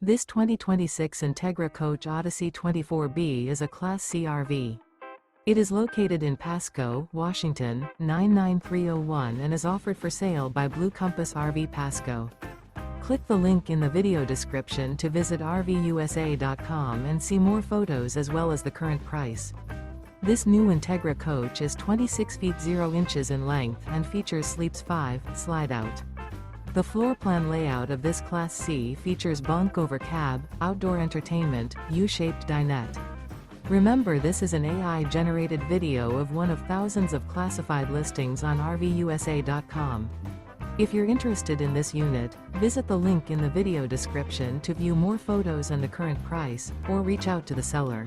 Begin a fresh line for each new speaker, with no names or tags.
This 2026 Entegra Coach Odyssey 24B is a Class C RV. It is located in Pasco, Washington, 99301 and is offered for sale by Blue Compass RV Pasco. Click the link in the video description to visit RVUSA.com and see more photos as well as the current price. This new Entegra Coach is 26 feet 0 inches in length and features Sleeps 5 Slideout. The floor plan layout of this Class C features bunk over cab, outdoor entertainment, U-shaped dinette. Remember, this is an AI-generated video of one of thousands of classified listings on RVUSA.com. If you're interested in this unit, visit the link in the video description to view more photos and the current price, or reach out to the seller.